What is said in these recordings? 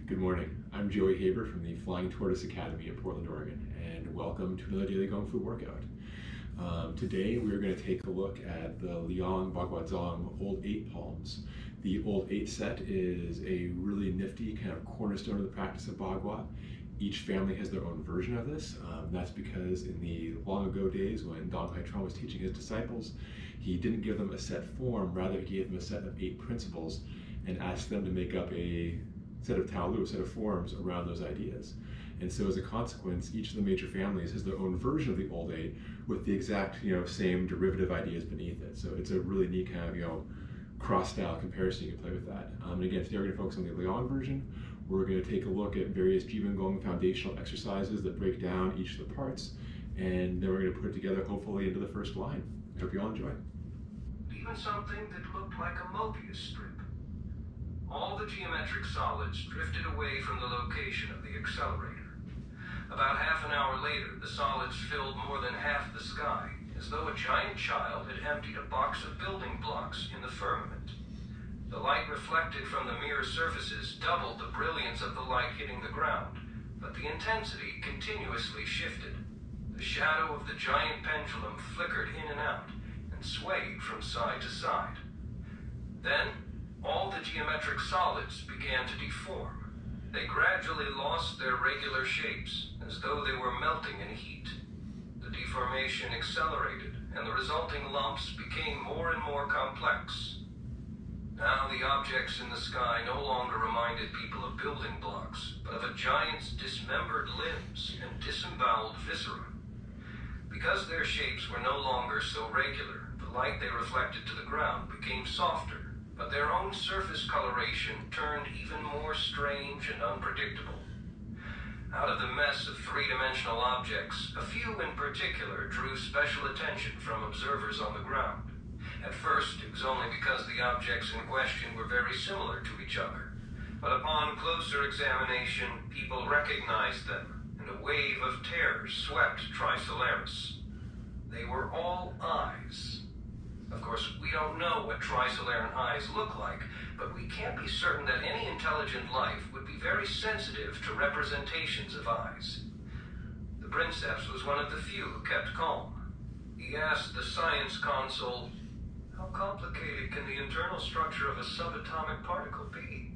Good morning. I'm Joey Haber from the Flying Tortoise Academy in Portland, Oregon, and welcome to another daily Gong Fu workout. Today we're going to take a look at the Liang Baguazhang Old 8 Palms. The Old 8 set is a really nifty kind of cornerstone of the practice of Bagua. Each family has their own version of this. That's because in the long ago days when Dong Hai-Chuan was teaching his disciples, he didn't give them a set form, rather he gave them a set of 8 principles and asked them to make up a set of taolu, a set of forms around those ideas. And so as a consequence, each of the major families has their own version of the Old 8 with the exact same derivative ideas beneath it. So it's a really neat kind of cross-style comparison you can play with that. And again, today we're going to focus on the Liang version. We're going to take a look at various Jiwen Gong foundational exercises that break down each of the parts, and then we're going to put it together hopefully into the first line. I hope you all enjoy. Even something that looked like a Mobius strip. All the geometric solids drifted away from the location of the accelerator. About half an hour later, the solids filled more than half the sky, as though a giant child had emptied a box of building blocks in the firmament. The light reflected from the mirror surfaces doubled the brilliance of the light hitting the ground, but the intensity continuously shifted. The shadow of the giant pendulum flickered in and out, and swayed from side to side. Then, all the geometric solids began to deform. They gradually lost their regular shapes, as though they were melting in heat. The deformation accelerated, and the resulting lumps became more and more complex. Now the objects in the sky no longer reminded people of building blocks, but of a giant's dismembered limbs and disemboweled viscera. Because their shapes were no longer so regular, the light they reflected to the ground became softer, but their own surface coloration turned even more strange and unpredictable. Out of the mess of three-dimensional objects, a few in particular drew special attention from observers on the ground. At first, it was only because the objects in question were very similar to each other. But upon closer examination, people recognized them, and a wave of terror swept CiXinLiu. They were all eyes. Of course, we don't know what tricellular eyes look like, but we can't be certain that any intelligent life would be very sensitive to representations of eyes. The Princeps was one of the few who kept calm. He asked the science consul, "How complicated can the internal structure of a subatomic particle be?"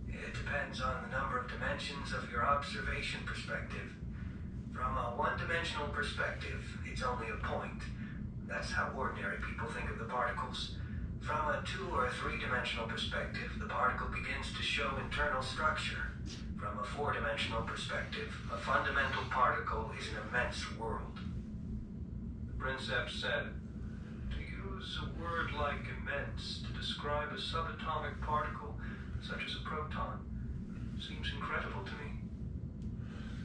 "It depends on the number of dimensions of your observation perspective. From a one-dimensional perspective, it's only a point. That's how ordinary people think of the particles. From a 2- or 3-dimensional perspective, the particle begins to show internal structure. From a 4-dimensional perspective, a fundamental particle is an immense world." The Princeps said, "To use a word like immense to describe a subatomic particle, such as a proton, seems incredible to me."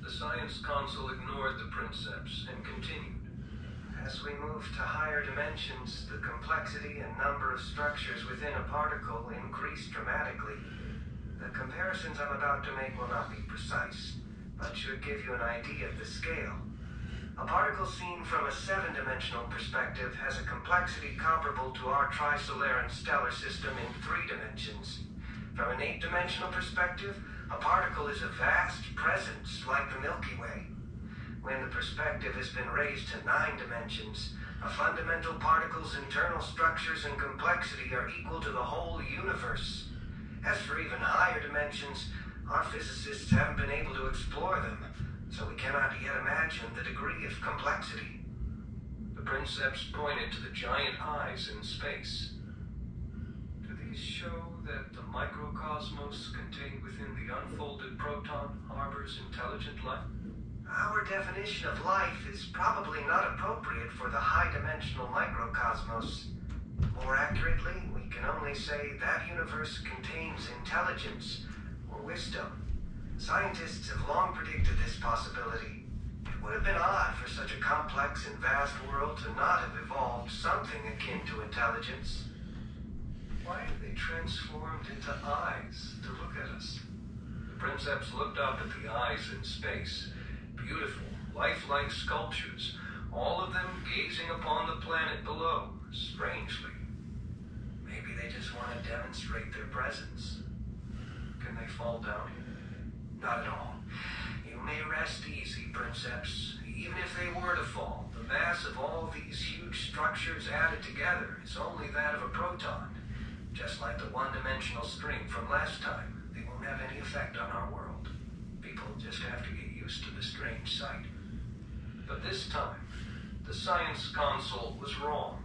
The science consul ignored the Princeps and continued. "As we move to higher dimensions, the complexity and number of structures within a particle increase dramatically. The comparisons I'm about to make will not be precise, but should give you an idea of the scale. A particle seen from a 7-dimensional perspective has a complexity comparable to our tricellular stellar system in 3 dimensions. From an 8-dimensional perspective, a particle is a vast presence like the Milky Way. When the perspective has been raised to 9 dimensions, a fundamental particle's internal structures and complexity are equal to the whole universe. As for even higher dimensions, our physicists haven't been able to explore them, so we cannot yet imagine the degree of complexity." The Princeps pointed to the giant eyes in space. "Do these show that the microcosmos contained within the unfolded proton harbors intelligent life?" "Our definition of life is probably not appropriate for the high-dimensional microcosmos. More accurately, we can only say that universe contains intelligence or wisdom. Scientists have long predicted this possibility. It would have been odd for such a complex and vast world to not have evolved something akin to intelligence." "Why are they transformed into eyes to look at us?" The Princeps looked up at the eyes in space. Beautiful, lifelike sculptures, all of them gazing upon the planet below, strangely. "Maybe they just want to demonstrate their presence." "Can they fall down here? Not at all. You may rest easy, Princeps. Even if they were to fall, the mass of all these huge structures added together is only that of a proton. Just like the one-dimensional string from last time, they won't have any effect on our world. People just have to get used to the strange sight. But this time, the science console was wrong.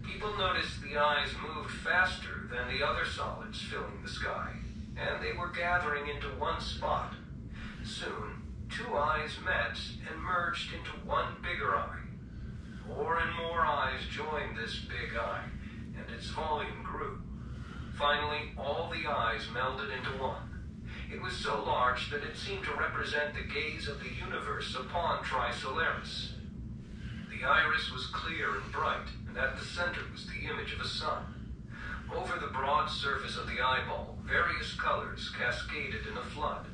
People noticed the eyes moved faster than the other solids filling the sky, and they were gathering into one spot. Soon, two eyes met and merged into one bigger eye. More and more eyes joined this big eye, and its volume grew. Finally, all the eyes melded into one. It was so large that it seemed to represent the gaze of the universe upon CiXinLiu. The iris was clear and bright, and at the center was the image of a sun. Over the broad surface of the eyeball, various colors cascaded in a flood.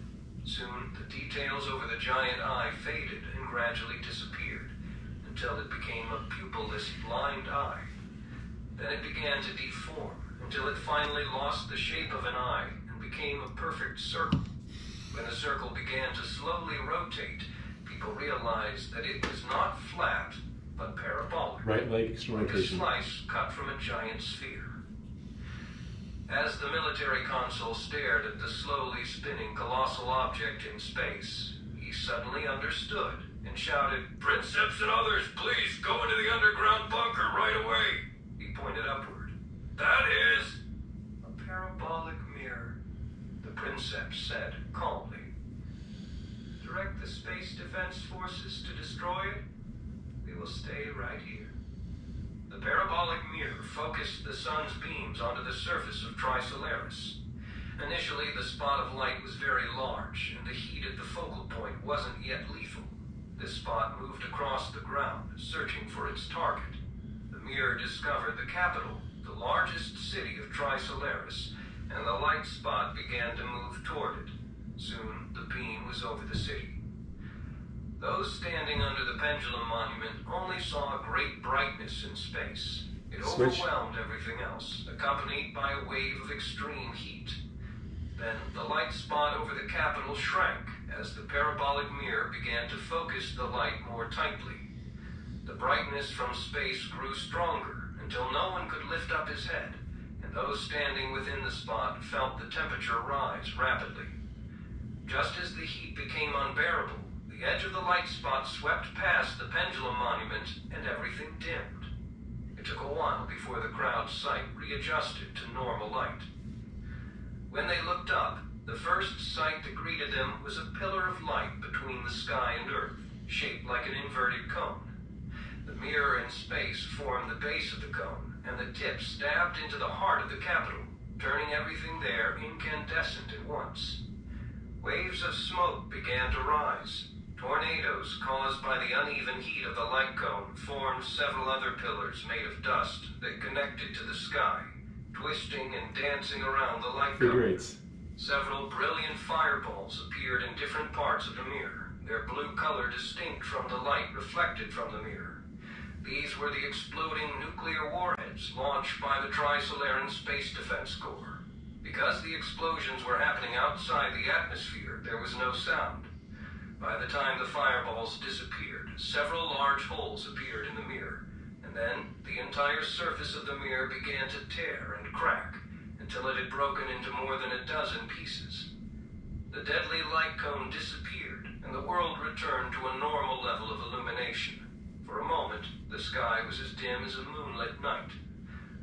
Soon, the details over the giant eye faded and gradually disappeared, until it became a pupilless blind eye. Then it began to deform, until it finally lost the shape of an eye and became a perfect circle. When the circle began to slowly rotate, people realized that it was not flat, but parabolic. Right leg external like a rotation. slice cut from a giant sphere. As the military consul stared at the slowly spinning colossal object in space, he suddenly understood and shouted, "Princeps and others, please go into the underground bunker right away." He pointed upward. "That is a parabolic mirror," the Princeps said calmly. "Direct the Space Defense Forces to destroy it. We will stay right here." The parabolic mirror focused the sun's beams onto the surface of CiXinLiu. Initially, the spot of light was very large, and the heat at the focal point wasn't yet lethal. This spot moved across the ground, searching for its target. The mirror discovered the capital, the largest city of CiXinLiu, and the light spot began to move toward it. Soon, the beam was over the city. Those standing under the pendulum monument only saw a great brightness in space. It overwhelmed everything else, accompanied by a wave of extreme heat. Then the light spot over the capital shrank as the parabolic mirror began to focus the light more tightly. The brightness from space grew stronger until no one could lift up his head, and those standing within the spot felt the temperature rise rapidly. Just as the heat became unbearable, the edge of the light spot swept past the pendulum monument and everything dimmed. It took a while before the crowd's sight readjusted to normal light. When they looked up, the first sight that greeted them was a pillar of light between the sky and earth, shaped like an inverted cone. The mirror in space formed the base of the cone, and the tip stabbed into the heart of the capital, turning everything there incandescent at once. Waves of smoke began to rise. Tornadoes caused by the uneven heat of the light cone formed several other pillars made of dust that connected to the sky, twisting and dancing around the light cone. Several brilliant fireballs appeared in different parts of the mirror, their blue color distinct from the light reflected from the mirror. These were the exploding nuclear warheads launched by the CiXinLiu Space Defense Corps. Because the explosions were happening outside the atmosphere, there was no sound. By the time the fireballs disappeared, several large holes appeared in the mirror, and then the entire surface of the mirror began to tear and crack until it had broken into more than a dozen pieces. The deadly light cone disappeared, and the world returned to a normal level of illumination. For a moment, the sky was as dim as a moonlit night.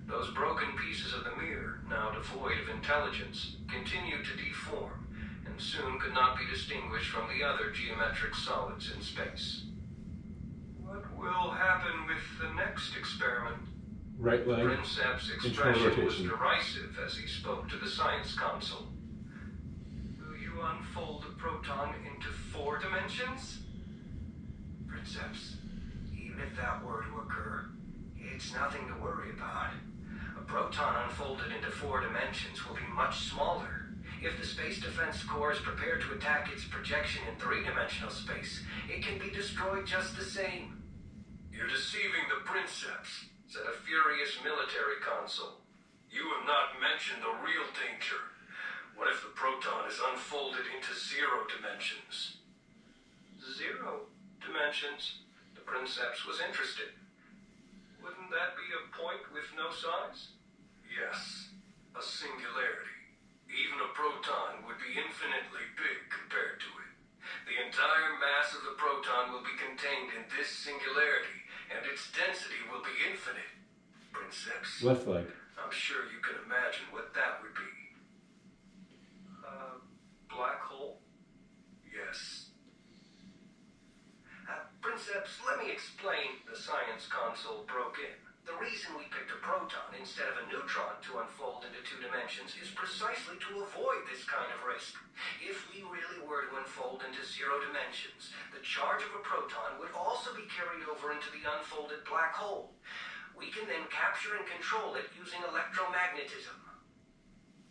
Those broken pieces of the mirror, now devoid of intelligence, continued to deform, and soon could not be distinguished from the other geometric solids in space. What will happen with the next experiment? Right leg. Princeps' expression was derisive as he spoke to the science console. Will you unfold a proton into 4 dimensions? Princeps, even if that were to occur, it's nothing to worry about. A proton unfolded into 4 dimensions will be much smaller. If the Space Defense Corps is prepared to attack its projection in 3-dimensional space, it can be destroyed just the same. You're deceiving the Princeps, said a furious military consul. You have not mentioned the real danger. What if the proton is unfolded into 0 dimensions? 0 dimensions? The Princeps was interested. Wouldn't that be a point with no size? Yes, a singularity. Even a proton would be infinitely big compared to it. The entire mass of the proton will be contained in this singularity, and its density will be infinite. Princeps. Left leg. I'm sure you can imagine what that would be. Black hole? Yes. Princeps, let me explain. The science console broke in. The reason we picked a proton instead of a neutron to unfold into 2 dimensions is precisely to avoid this kind of risk. If we really were to unfold into 0 dimensions, the charge of a proton would also be carried over into the unfolded black hole. We can then capture and control it using electromagnetism.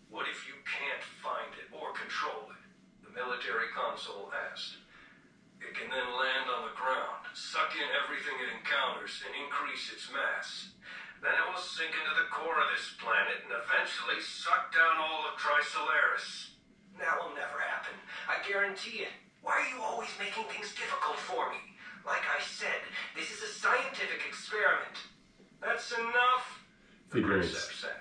What if you can't find it or control it? The military console asked. It can then land on the ground, suck in everything it encounters, and increase its mass. Then it will sink into the core of this planet and eventually suck down all of CiXinLiu. That will never happen. I guarantee it. Why are you always making things difficult for me? Like I said, this is a scientific experiment. That's enough, the Princeps said.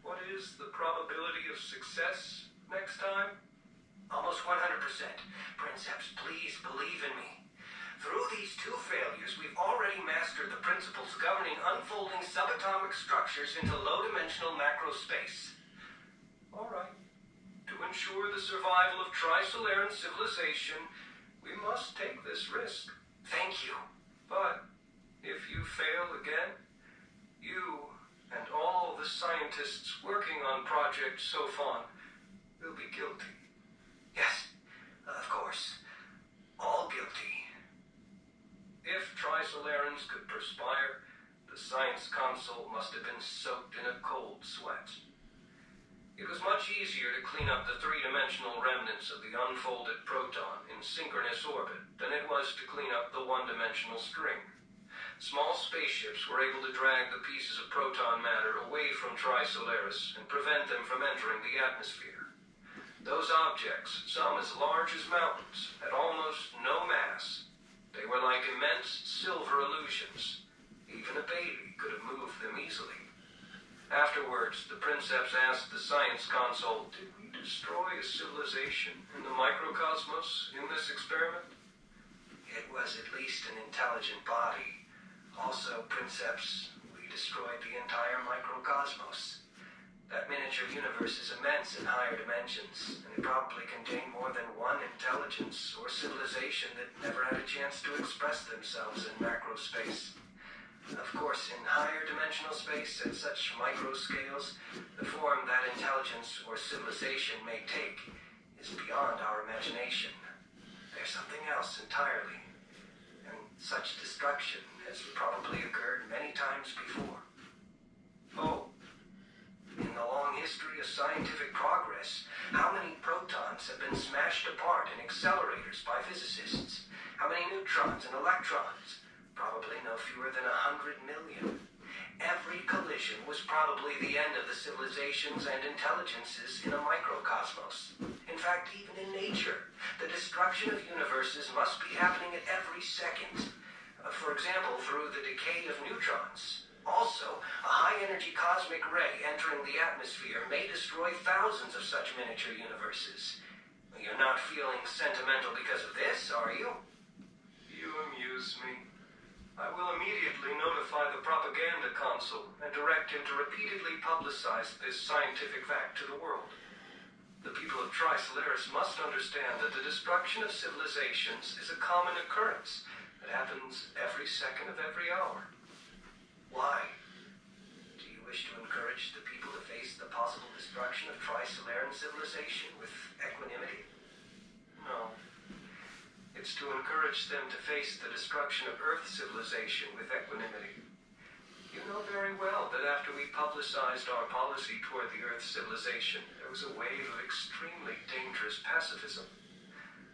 What is the probability of success next time? Almost 100%. Princeps, please believe in me. Through these 2 failures, we've already mastered the principles governing unfolding subatomic structures into low-dimensional macro space. All right. To ensure the survival of CiXinLiu civilization, we must take this risk. Thank you. But if you fail again, you and all the scientists working on Project Sophon will be guilty. Yes, of course. All guilty. If CiXinLians could perspire, the science console must have been soaked in a cold sweat. It was much easier to clean up the 3-dimensional remnants of the unfolded proton in synchronous orbit than it was to clean up the 1-dimensional string. Small spaceships were able to drag the pieces of proton matter away from CiXinLiu and prevent them from entering the atmosphere. Those objects, some as large as mountains, had almost no mass. They were like immense silver illusions. Even a baby could have moved them easily. Afterwards, the Princeps asked the science console, did we destroy a civilization in the microcosmos in this experiment? It was at least an intelligent body. Also, Princeps, we destroyed the entire microcosmos. That miniature universe is immense in higher dimensions, and it probably contained more than one intelligence or civilization that never had a chance to express themselves in macro space. Of course, in higher dimensional space at such micro scales, the form that intelligence or civilization may take is beyond our imagination. There's something else entirely, and such destruction has probably occurred many times before. Oh. In the long history of scientific progress, how many protons have been smashed apart in accelerators by physicists? How many neutrons and electrons? Probably no fewer than 100 million. Every collision was probably the end of the civilizations and intelligences in a microcosmos. In fact, even in nature, the destruction of universes must be happening at every second. For example, through the decay of neutrons. Also, a high-energy cosmic ray entering the atmosphere may destroy thousands of such miniature universes. You're not feeling sentimental because of this, are you? You amuse me. I will immediately notify the propaganda console and direct him to repeatedly publicize this scientific fact to the world. The people of CiXinLiu must understand that the destruction of civilizations is a common occurrence that happens every second of every hour. Why? Do you wish to encourage the people to face the possible destruction of CiXinLiu civilization with equanimity? No. It's to encourage them to face the destruction of Earth civilization with equanimity. You know very well that after we publicized our policy toward the Earth civilization, there was a wave of extremely dangerous pacifism.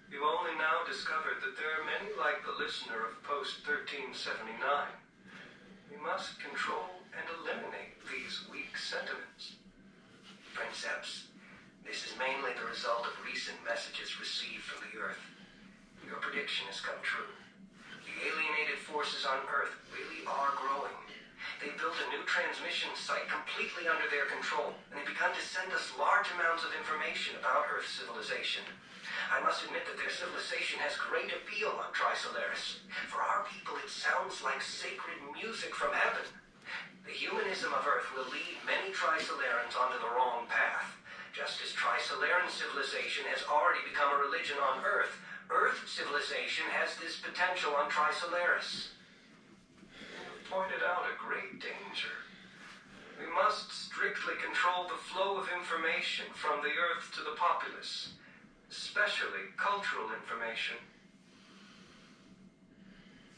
You've only now discovered that there are many like the listener of post-1379. We must control and eliminate these weak sentiments. Princeps, this received from the Earth. Your prediction has come true. The alienated forces on Earth really are growing. They built a new transmission site completely under their control, and they've begun to send us large amounts of information about Earth civilization. I must admit that their civilization has great appeal on Tri-Solaris. For our people, it sounds like sacred music from heaven. The humanism of Earth will lead many Tri-Solarans onto the wrong path. Just as Tri-Solaran civilization has already become a religion on Earth, Earth civilization has this potential on Tri-Solaris. You've pointed out a great danger. We must strictly control the flow of information from the Earth to the populace, especially cultural information.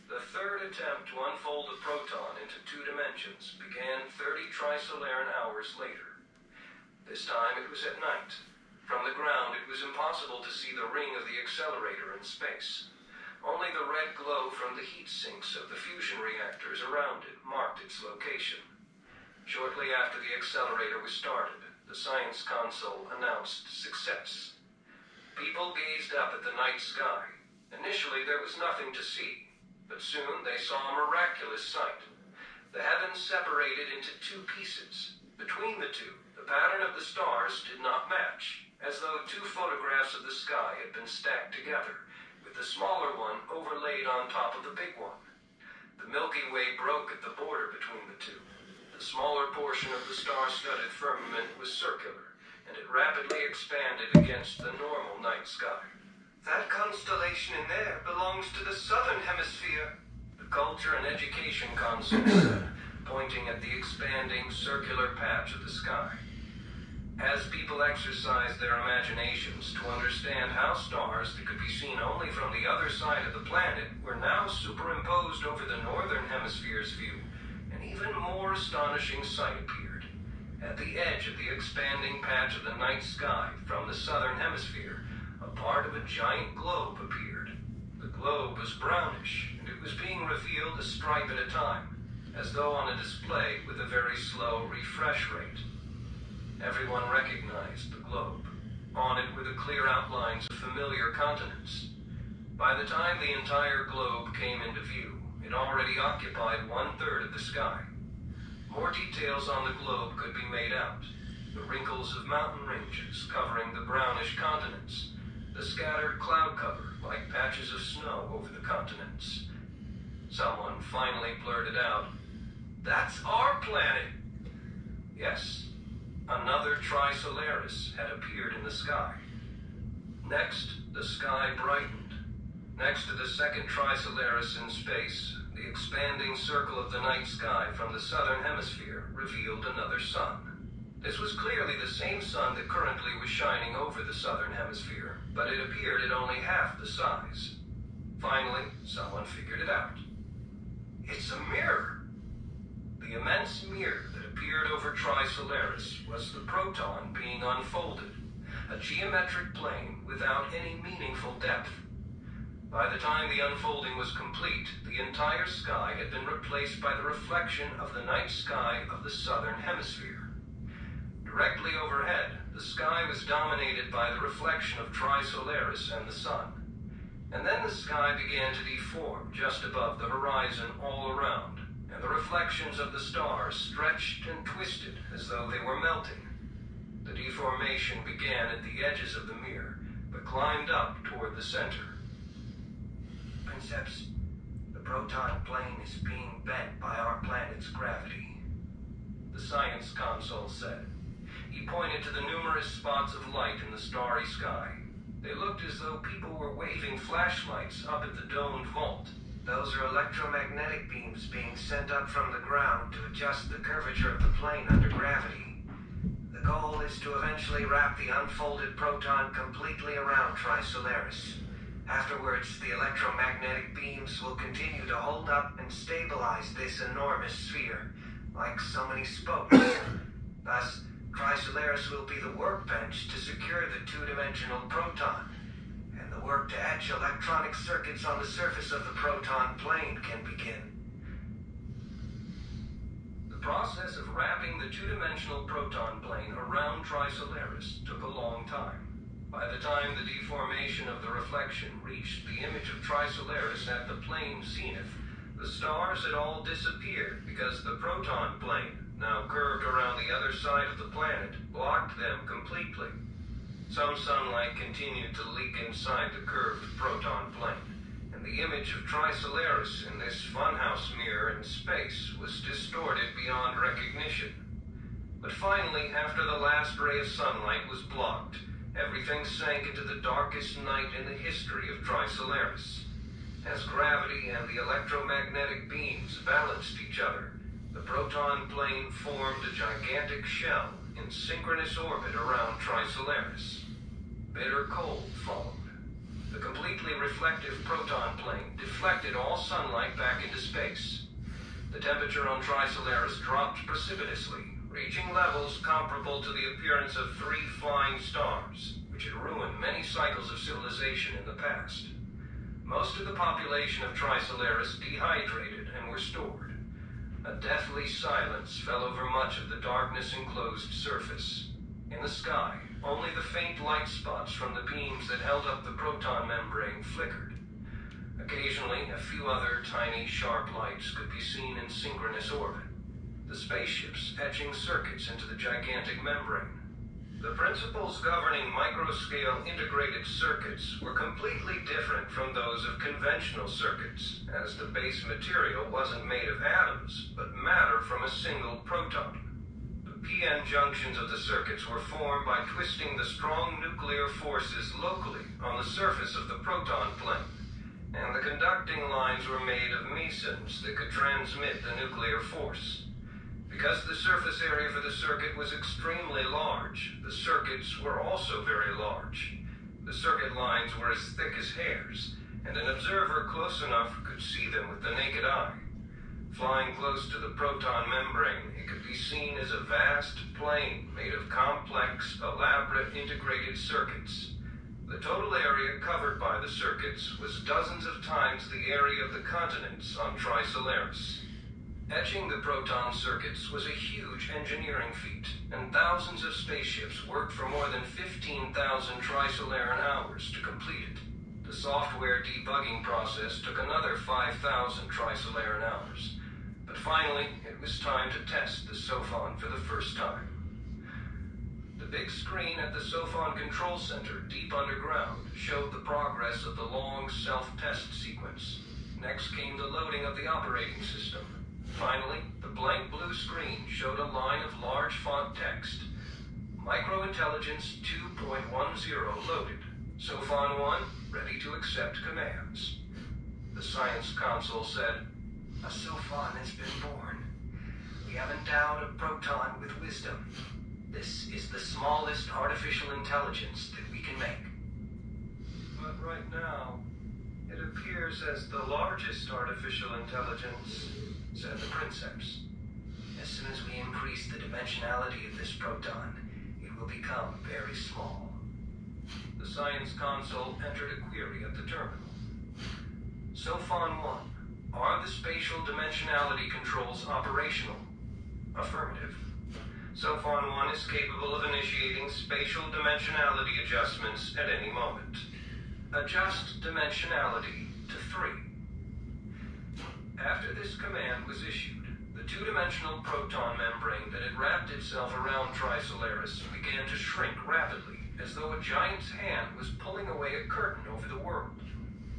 The third attempt to unfold the proton into 2 dimensions began 30 Tri-Solaran hours later. This time it was at night. From the ground it was impossible to see the ring of the accelerator in space. Only the red glow from the heat sinks of the fusion reactors around it marked its location. Shortly after the accelerator was started, the science console announced success. People gazed up at the night sky. Initially there was nothing to see, but soon they saw a miraculous sight. The heavens separated into 2 pieces. Between the two, the pattern of the stars did not match, as though 2 photographs of the sky had been stacked together, with the smaller one overlaid on top of the big one. The Milky Way broke at the border between the two. The smaller portion of the star-studded firmament was circular, and it rapidly expanded against the normal night sky. That constellation in there belongs to the southern hemisphere, the culture and education console said, pointing at the expanding circular patch of the sky. As people exercised their imaginations to understand how stars that could be seen only from the other side of the planet were now superimposed over the northern hemisphere's view, an even more astonishing sight appeared. At the edge of the expanding patch of the night sky from the southern hemisphere, a part of a giant globe appeared. The globe was brownish, and it was being revealed a stripe at a time, as though on a display with a very slow refresh rate. Everyone recognized the globe. On it were the clear outlines of familiar continents. By the time the entire globe came into view, it already occupied 1/3 of the sky. More details on the globe could be made out. The wrinkles of mountain ranges covering the brownish continents. The scattered cloud cover like patches of snow over the continents. Someone finally blurted out, "That's our planet!" Yes, another Tri-Solaris had appeared in the sky. Next, the sky brightened. Next to the second Tri-Solaris in space, the expanding circle of the night sky from the southern hemisphere revealed another sun. This was clearly the same sun that currently was shining over the southern hemisphere, but it appeared at only half the size. Finally, someone figured it out. It's a mirror. The immense mirror that appeared over Tri-Solaris was the proton being unfolded, a geometric plane without any meaningful depth. By the time the unfolding was complete, the entire sky had been replaced by the reflection of the night sky of the southern hemisphere. Directly overhead, the sky was dominated by the reflection of Tri-Solaris and the sun. And then the sky began to deform just above the horizon all around, and the reflections of the stars stretched and twisted as though they were melting. The deformation began at the edges of the mirror, but climbed up toward the center. Princeps, the proton plane is being bent by our planet's gravity, the science console said. He pointed to the numerous spots of light in the starry sky. They looked as though people were waving flashlights up at the domed vault. Those are electromagnetic beams being sent up from the ground to adjust the curvature of the plane under gravity. The goal is to eventually wrap the unfolded proton completely around Tri-Solaris. Afterwards, the electromagnetic beams will continue to hold up and stabilize this enormous sphere, like so many spokes. Thus, Tri-Solaris will be the workbench to secure the 2-dimensional proton, and the work to etch electronic circuits on the surface of the proton plane can begin. The process of wrapping the 2-dimensional proton plane around Tri-Solaris took a long time. By the time the deformation of the reflection reached the image of Trisolaris at the plane zenith, the stars had all disappeared because the proton plane, now curved around the other side of the planet, blocked them completely. Some sunlight continued to leak inside the curved proton plane, and the image of Trisolaris in this funhouse mirror in space was distorted beyond recognition. But finally, after the last ray of sunlight was blocked, everything sank into the darkest night in the history of Trisolaris. As gravity and the electromagnetic beams balanced each other, the proton plane formed a gigantic shell in synchronous orbit around Trisolaris. Bitter cold followed. The completely reflective proton plane deflected all sunlight back into space. The temperature on Trisolaris dropped precipitously, reaching levels comparable to the appearance of 3 flying stars, which had ruined many cycles of civilization in the past. Most of the population of Trisolaris dehydrated and were stored. A deathly silence fell over much of the darkness-enclosed surface. In the sky, only the faint light spots from the beams that held up the proton membrane flickered. Occasionally, a few other tiny, sharp lights could be seen in synchronous orbit, the spaceships etching circuits into the gigantic membrane. The principles governing microscale integrated circuits were completely different from those of conventional circuits, as the base material wasn't made of atoms, but matter from a single proton. The p-n junctions of the circuits were formed by twisting the strong nuclear forces locally on the surface of the proton plane, and the conducting lines were made of mesons that could transmit the nuclear force. Because the surface area for the circuit was extremely large, the circuits were also very large. The circuit lines were as thick as hairs, and an observer close enough could see them with the naked eye. Flying close to the proton membrane, it could be seen as a vast plane made of complex, elaborate integrated circuits. The total area covered by the circuits was dozens of times the area of the continents on Trisolaris. Etching the proton circuits was a huge engineering feat, and thousands of spaceships worked for more than 15,000 Trisolaran hours to complete it. The software debugging process took another 5,000 Trisolaran hours. But finally, it was time to test the Sophon for the first time. The big screen at the Sophon control center deep underground showed the progress of the long self-test sequence. Next came the loading of the operating system. Finally, the blank blue screen showed a line of large font text. Microintelligence 2.10 loaded. Sophon 1 ready to accept commands. The science console said, "A Sophon has been born. We have endowed a proton with wisdom. This is the smallest artificial intelligence that we can make." But right now, it appears as the largest artificial intelligence, said the Princeps. "As soon as we increase the dimensionality of this proton, it will become very small." The science console entered a query at the terminal. Sophon 1, are the spatial dimensionality controls operational? Affirmative. Sophon 1 is capable of initiating spatial dimensionality adjustments at any moment. Adjust dimensionality to 3. After this command was issued, the two-dimensional proton membrane that had wrapped itself around Trisolaris began to shrink rapidly, as though a giant's hand was pulling away a curtain over the world.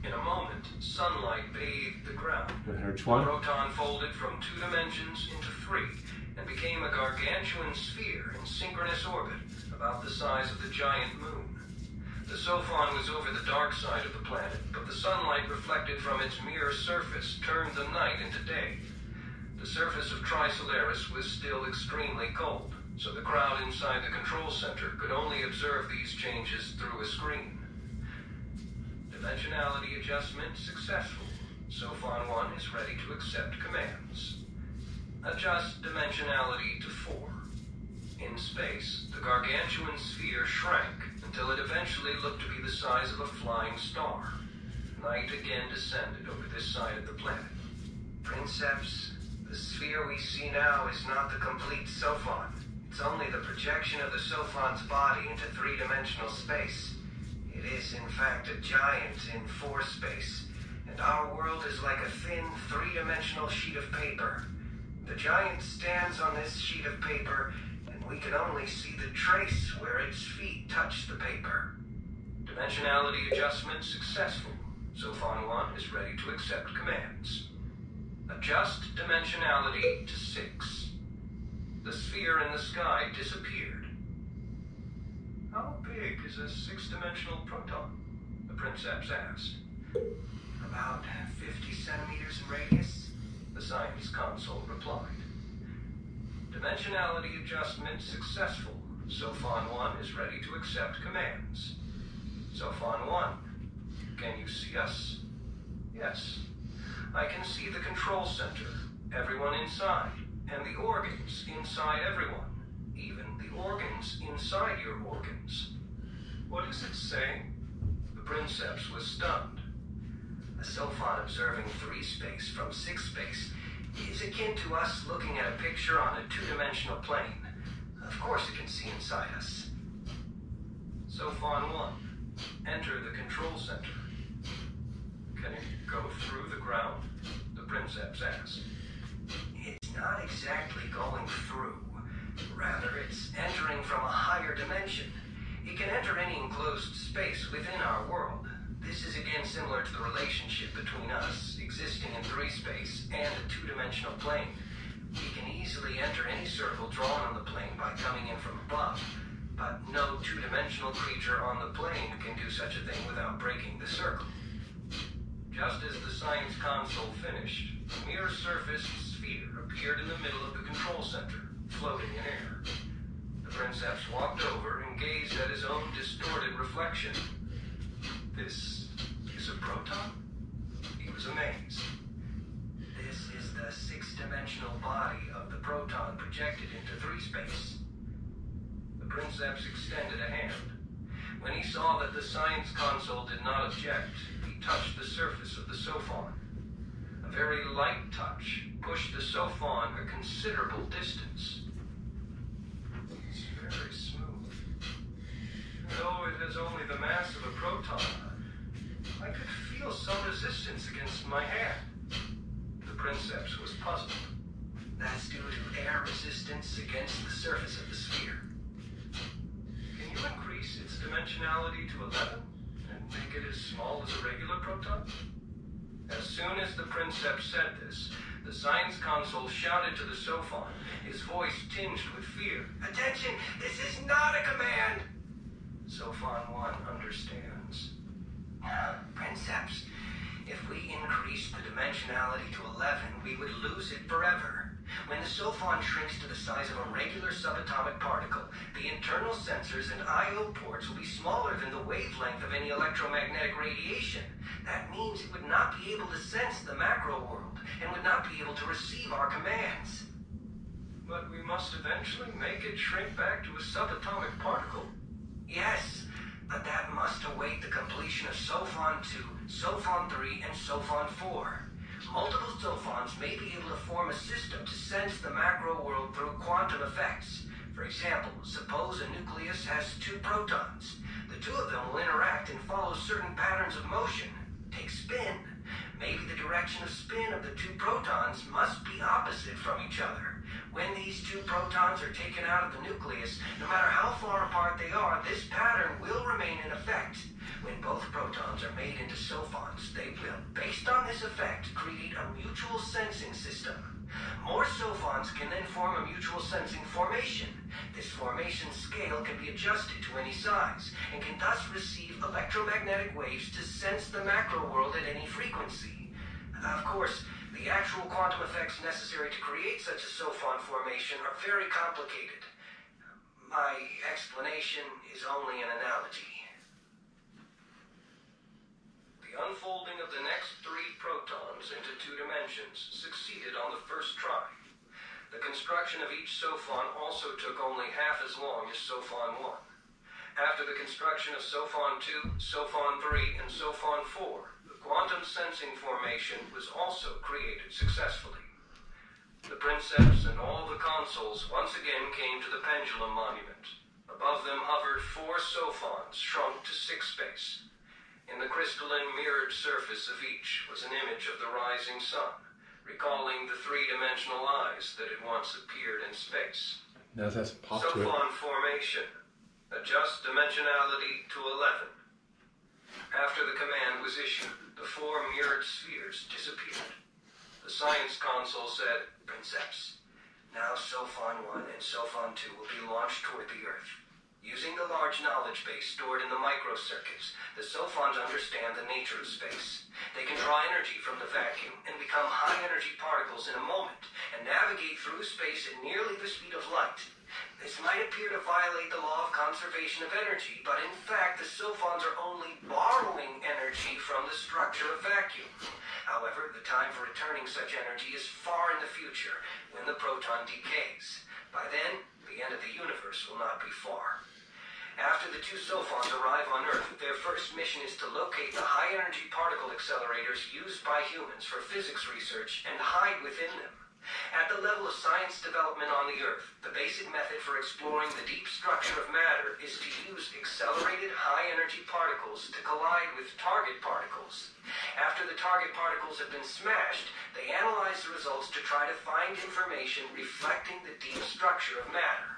In a moment, sunlight bathed the ground. The proton folded from 2 dimensions into 3, and became a gargantuan sphere in synchronous orbit, about the size of the giant moon. The Sophon was over the dark side of the planet, but the sunlight reflected from its mirror surface turned the night into day. The surface of Trisolaris was still extremely cold, so the crowd inside the control center could only observe these changes through a screen. Dimensionality adjustment successful. Sophon 1 is ready to accept commands. Adjust dimensionality to 4. In space, the gargantuan sphere shrank until it eventually looked to be the size of a flying star. Night again descended over this side of the planet. "Princeps, the sphere we see now is not the complete Sophon. It's only the projection of the Sophon's body into 3-dimensional space. It is, in fact, a giant in 4 space, and our world is like a thin, 3-dimensional sheet of paper. The giant stands on this sheet of paper, and we can only see the trace where its feet touch the paper. Dimensionality adjustment successful. Sophon 1 is ready to accept commands. Adjust dimensionality to 6. The sphere in the sky disappeared. How big is a 6-dimensional proton? The Princeps asked. About 50 centimeters in radius, the science console replied. Dimensionality adjustment successful. Sophon 1 is ready to accept commands. Sophon 1, can you see us? Yes. I can see the control center, everyone inside, and the organs inside everyone, even the organs inside your organs. What is it saying? The Princeps was stunned. A Sophon observing 3 space from 6 space is akin to us looking at a picture on a 2-dimensional plane. Of course it can see inside us. Sophon 1, enter the control center. Can it go through the ground? The Princeps asked. It's not exactly going through. Rather, it's entering from a higher dimension. It can enter any enclosed space within our world. This is again similar to the relationship between us, existing in 3 space, and a 2-dimensional plane. We can easily enter any circle drawn on the plane by coming in from above, but no 2-dimensional creature on the plane can do such a thing without breaking the circle. Just as the science console finished, a mirror surfaced sphere appeared in the middle of the control center, floating in air. The Princeps walked over and gazed at his own distorted reflection. This is a proton? He was amazed. This is the 6-dimensional body of the proton projected into 3 space. The Princeps extended a hand. When he saw that the science console did not object, he touched the surface of the Sophon. A very light touch pushed the Sophon a considerable distance. It's very smooth. Though it has only the mass of a proton, I could feel some resistance against my hand. The Princeps was puzzled. That's due to air resistance against the surface of the sphere. Can you increase its dimensionality to 11 and make it as small as a regular proton? As soon as the Princeps said this, the science console shouted to the Sophon, his voice tinged with fear. Attention! This is not a command! Sophon 1 understands. Princeps, if we increase the dimensionality to 11, we would lose it forever. When the Sophon shrinks to the size of a regular subatomic particle, the internal sensors and I/O ports will be smaller than the wavelength of any electromagnetic radiation. That means it would not be able to sense the macro world, and would not be able to receive our commands. But we must eventually make it shrink back to a subatomic particle. Yes, but that must await the completion of Sophon 2, Sophon 3, and Sophon 4. Multiple Sophons may be able to form a system to sense the macro world through quantum effects. For example, suppose a nucleus has 2 protons. The 2 of them will interact and follow certain patterns of motion. Take spin. Maybe the direction of spin of the 2 protons must be opposite from each other. When these 2 protons are taken out of the nucleus, no matter how far apart they are, this pattern will remain in effect. When both protons are made into Sophons, they will, based on this effect, create a mutual sensing system. More Sophons can then form a mutual sensing formation. This formation scale can be adjusted to any size, and can thus receive electromagnetic waves to sense the macro world at any frequency. Of course, the actual quantum effects necessary to create such a Sophon formation are very complicated. My explanation is only an analogy. The unfolding of the next 3 protons into 2 dimensions succeeded on the first try. The construction of each Sophon also took only half as long as Sophon 1. After the construction of Sophon 2, Sophon 3, and Sophon 4, the quantum sensing formation was also created successfully. The Princeps and all the consoles once again came to the pendulum monument. Above them hovered 4 sophons shrunk to 6 space. In the crystalline mirrored surface of each was an image of the rising sun, recalling the 3-dimensional eyes that had once appeared in space. Now that's pop to it. Sophon formation. Adjust dimensionality to 11. After the command was issued, the 4 mirrored spheres disappeared. The science console said, "Princeps, now Sophon 1 and Sophon 2 will be launched toward the Earth. Using the large knowledge base stored in the microcircuits, the Sophons understand the nature of space. They can draw energy from the vacuum and become high-energy particles in a moment and navigate through space at nearly the speed of light. This might appear to violate the law of conservation of energy, but in fact the Sophons are only borrowing energy from the structure of vacuum. However, the time for returning such energy is far in the future, when the proton decays. By then, the end of the universe will not be far." After the 2 Sophons arrive on Earth, their first mission is to locate the high-energy particle accelerators used by humans for physics research and hide within them. At the level of science development on the Earth, the basic method for exploring the deep structure of matter is to use accelerated high-energy particles to collide with target particles. After the target particles have been smashed, they analyze the results to try to find information reflecting the deep structure of matter.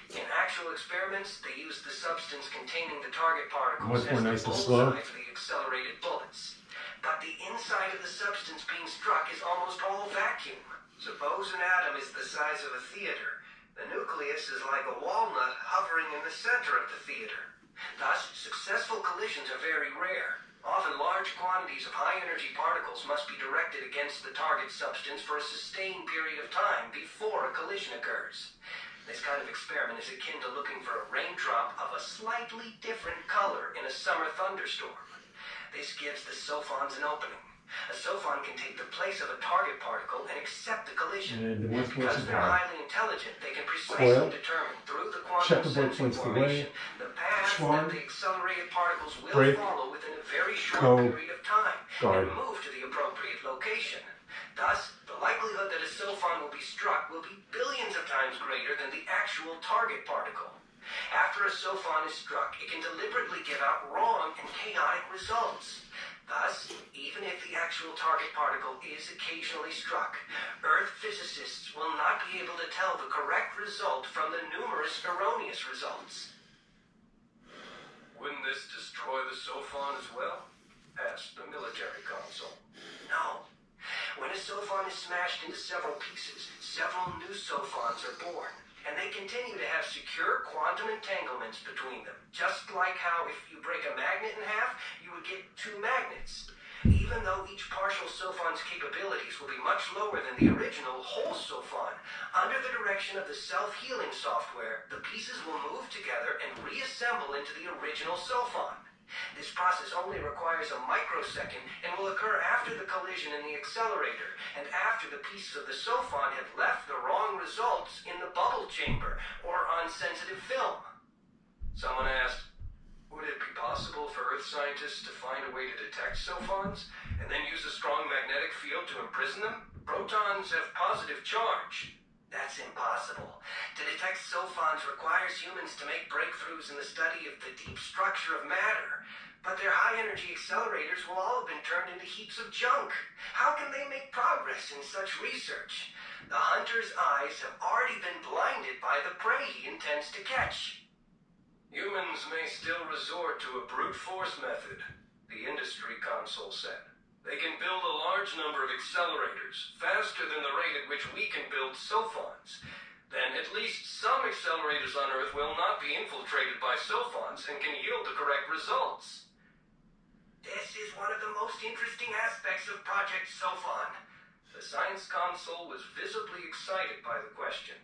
In actual experiments, they use the substance containing the target particles as the bullseye for the accelerated bullets. But the inside of the substance being struck is almost all vacuum. Suppose an atom is the size of a theater. The nucleus is like a walnut hovering in the center of the theater. Thus, successful collisions are very rare. Often large quantities of high-energy particles must be directed against the target substance for a sustained period of time before a collision occurs. This kind of experiment is akin to looking for a raindrop of a slightly different color in a summer thunderstorm. This gives the Sophons an opening. A Sophon can take the place of a target particle and accept the collision. Because they're highly intelligent, they can precisely determine through the quantum sensing formation the path that the accelerated particles will follow within a very short period of time and move to the appropriate location. Thus, the likelihood that a Sophon will be struck will be billions of times greater than the actual target particle. After a Sophon is struck, it can deliberately give out wrong and chaotic results. Thus, even if the actual target particle is occasionally struck, Earth physicists will not be able to tell the correct result from the numerous erroneous results. "Wouldn't this destroy the Sophon as well?" asked the military console. No. When a Sophon is smashed into several pieces, several new Sophons are born, and they continue to have secure quantum entanglements between them, just like how if you break a magnet in half, you would get 2 magnets. Even though each partial Sophon's capabilities will be much lower than the original whole Sophon, under the direction of the self-healing software, the pieces will move together and reassemble into the original Sophon. This process only requires a microsecond and will occur after the collision in the accelerator and after the pieces of the Sophon have left the wrong results in the bubble chamber or on sensitive film. Someone asked, would it be possible for Earth scientists to find a way to detect Sophons and then use a strong magnetic field to imprison them? Protons have positive charge. That's impossible. To detect Sophons requires humans to make breakthroughs in the study of the deep structure of matter. But their high-energy accelerators will all have been turned into heaps of junk. How can they make progress in such research? The hunter's eyes have already been blinded by the prey he intends to catch. Humans may still resort to a brute force method, the industry console said. They can build a large number of accelerators, faster than the rate at which we can build Sophons. Then at least some accelerators on Earth will not be infiltrated by Sophons and can yield the correct results. This is one of the most interesting aspects of Project Sophon. The science console was visibly excited by the question.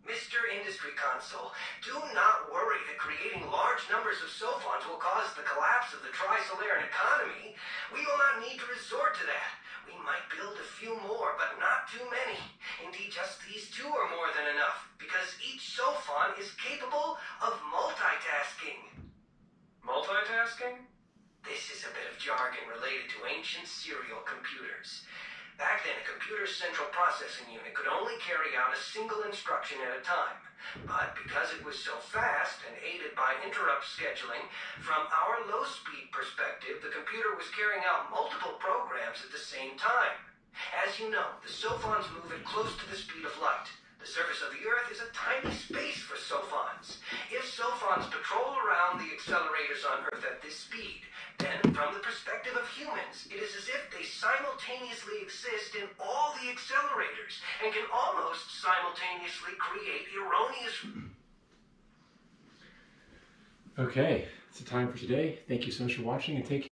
Mr. Industry Console, do not worry that creating large numbers of Sophons will cause the collapse of the Tri-Solarian economy. We will not need to resort to that. We might build a few more, but not too many. Indeed, just these 2 are more than enough, because each Sophon is capable of multitasking. Multitasking? This is a bit of jargon related to ancient serial computers. Back then, a computer's central processing unit could only carry out a single instruction at a time. But because it was so fast and aided by interrupt scheduling, from our low-speed perspective, the computer was carrying out multiple programs at the same time. As you know, the sophons move at close to the speed of light. The surface of the Earth is a tiny space for sophons. If sophons patrol around the accelerators on Earth at this speed, then from the perspective of humans, it is as if they simultaneously exist in all the accelerators and can almost simultaneously create erroneous... Okay, it's the time for today. Thank you so much for watching and take care.